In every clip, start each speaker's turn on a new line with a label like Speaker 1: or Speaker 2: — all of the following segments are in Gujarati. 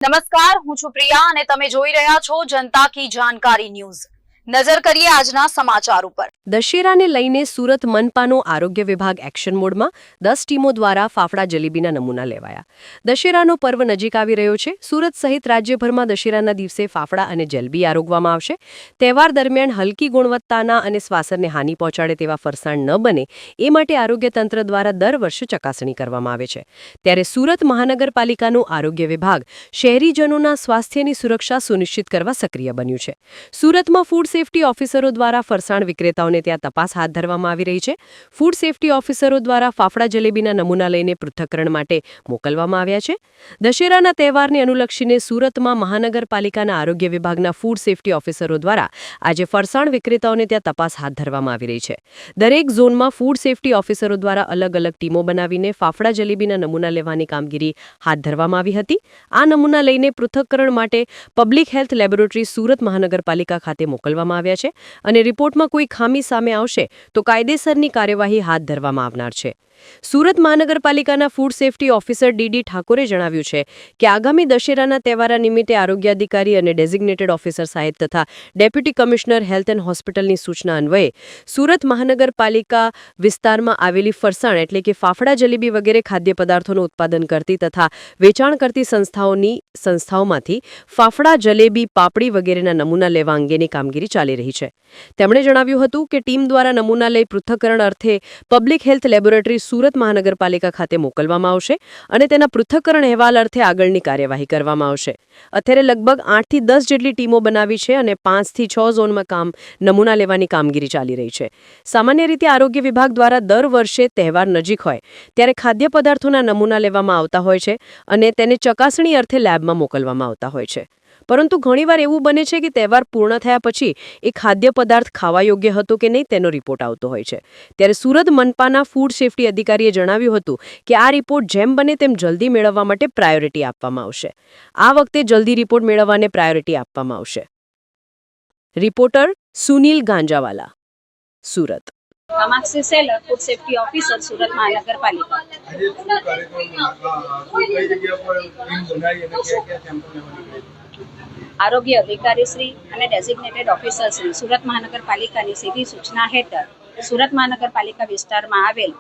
Speaker 1: નમસ્કાર, હું છું પ્રિયા અને તમે જોઈ રહ્યા છો જનતા કી જાણકારી ન્યૂઝ। નજર કરીએ આજના સમાચાર ઉપર।
Speaker 2: દશેરાને લઈને સુરત મનપાનો આરોગ્ય વિભાગ એક્શન મોડમાં 10 ટીમો દ્વારા ફાફડા જલેબીના નમૂના લેવાયા। દશેરાનો પર્વ નજીક આવી રહ્યો છે। સુરત સહિત રાજ્યભરમાં દશેરાના દિવસે ફાફડા અને જલેબી આરોગવામાં આવશે। તહેવાર દરમિયાન હલકી ગુણવત્તાના અને શ્વાસનને હાનિ પહોંચાડે તેવા ફરસાણ ન બને એ માટે આરોગ્ય તંત્ર દ્વારા દર વર્ષે ચકાસણી કરવામાં આવે છે। ત્યારે સુરત મહાનગરપાલિકાનું આરોગ્ય વિભાગ શહેરીજનોના સ્વાસ્થ્યની સુરક્ષા સુનિશ્ચિત કરવા સક્રિય બન્યું છે। સુરતમાં ફૂડ સેફ્ટી ઓફિસરો દ્વારા ફરસાણ વિક્રેતાઓને ત્યાં તપાસ હાથ ધરવામાં આવી રહી છે। ફૂડ સેફ્ટી ઓફિસરો દ્વારા ફાફડા જલેબીના નમૂના લઈને પૃથ્થકરણ માટે મોકલવામાં આવ્યા છે। દશેરાના તહેવારને અનુલક્ષીને સુરતમાં મહાનગરપાલિકાના આરોગ્ય વિભાગના ફૂડ સેફ્ટી ઓફિસરો દ્વારા આજે ફરસાણ વિક્રેતાઓને ત્યાં તપાસ હાથ ધરવામાં આવી રહી છે। દરેક ઝોનમાં ફૂડ સેફ્ટી ઓફિસરો દ્વારા અલગ અલગ ટીમો બનાવીને ફાફડા જલેબીના નમૂના લેવાની કામગીરી હાથ ધરવામાં આવી હતી। આ નમૂના લઈને પૃથ્થકરણ માટે પબ્લિક હેલ્થ લેબોરેટરી સુરત મહાનગરપાલિકા ખાતે મોકલવામાં આવ્યા છે અને રિપોર્ટમાં કોઈ ખામી સામે આવશે તો કાયદેસરની કાર્યવાહી હાથ ધરવામાં આવનાર છે। સુરત મહાનગરપાલિકાના ફૂડ સેફ્ટી ઓફિસર ડીડી ઠાકોરે જણાવ્યું છે કે આગામી દશેરાના તહેવારા નિમિત્તે આરોગ્ય અધિકારી અને ડેઝિગ્નેટેડ ઓફિસર સાહેબ તથા ડેપ્યુટી કમિશનર હેલ્થ એન્ડ હોસ્પિટલની સૂચના અન્વયે સુરત મહાનગરપાલિકા વિસ્તારમાં આવેલી ફરસાણ એટલે કે ફાફડા જલેબી વગેરે ખાદ્ય પદાર્થોનું ઉત્પાદન કરતી તથા વેચાણ કરતી સંસ્થાઓમાંથી ફાફડા જલેબી પાપડી વગેરેના નમૂના લેવા અંગેની કામગીરી ચાલી રહી છે। તેમણે જણાવ્યું હતું કે ટીમ દ્વારા નમૂના લઈ પૃથ્થકરણ અર્થે પબ્લિક હેલ્થ લેબોરેટરી સુરત મહાનગરપાલિકા ખાતે મોકલવામાં આવશે અને તેના પૃથ્થકરણ અહેવાલ અર્થે આગળની કાર્યવાહી કરવામાં આવશે। અત્યારે લગભગ 8 થી 10 જેટલી ટીમો બનાવી છે અને 5 થી 6 ઝોનમાં નમૂના લેવાની કામગીરી ચાલી રહી છે। સામાન્ય રીતે આરોગ્ય વિભાગ દ્વારા દર વર્ષે તહેવાર નજીક હોય ત્યારે ખાદ્ય પદાર્થોના નમૂના લેવામાં આવતા હોય છે અને તેને ચકાસણી અર્થે લેબમાં મોકલવામાં આવતા હોય છે। પરંતુ ઘણીવાર એવું બને છે કે તહેવાર પૂર્ણ થયા પછી એ ખાદ્ય પદાર્થ ખાવા યોગ્ય હતો કે નહીં તેનો રિપોર્ટ આવતો હોય છે। ત્યારે સુરત મનપાના ફૂડ સેફ્ટી અધિકારીએ જણાવ્યું હતું કે આ રિપોર્ટ જેમ બને તેમ જલ્દી મેળવવા માટે પ્રાયોરિટી આપવામાં આવશે। આ વખતે જલ્દી રિપોર્ટ મેળવવાને પ્રાયોરિટી આપવામાં આવશે। Reporter Sunil Ganjawala, Surat.
Speaker 3: Kamakshi Selar food safety officer Surat महानगरपालिका। आरोग्य अधिकारी श्री અને ડેઝિગ્નેટેડ ઓફિસર શ્રી સુરત મહાનગરપાલિકાની સીધી સૂચના હેઠળ સુરત મહાનગરપાલિકા વિસ્તારમાં આવેલ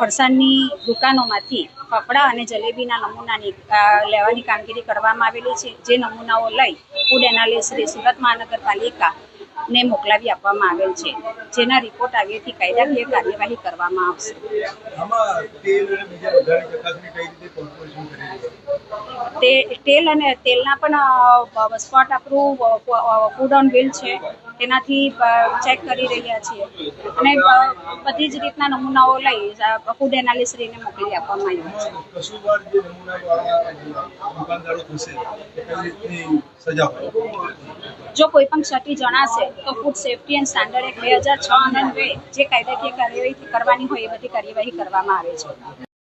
Speaker 3: ફરસાણની દુકાનોમાંથી ફાફડા અને જલેબીના નમૂનાની લેવાની કામગીરી કરવામાં આવેલી છે। જે નમૂનાઓ લઈ ફૂડ એનાલિસ્ટ શ્રી સુરત મહાનગરપાલિકા ને મોકલાવી આપવામાં આવેલ છે, જેના રિપોર્ટ આવ્યાથી કાયદાકીય કાર્યવાહી કરવામાં આવશે। તેલ અને તેલના પણ સ્પોટ આપણું ફૂડ ઓન વ્હીલ છે તેનાથી ચેક કરી રહ્યા છીએ અને બધી જ રીતના નમૂનાઓ લઈ ફૂડ એનાલિસ્ટને મોકલી આપવામાં આવ્યું છે। જો કોઈ પણ ક્ષતિ જણાશે તો food safety and standard act 2006 અન્વયે જે કાયદાકીય કાર્યવાહી કરવાની હોય એ બધી કાર્યવાહી કરવામાં આવે છે।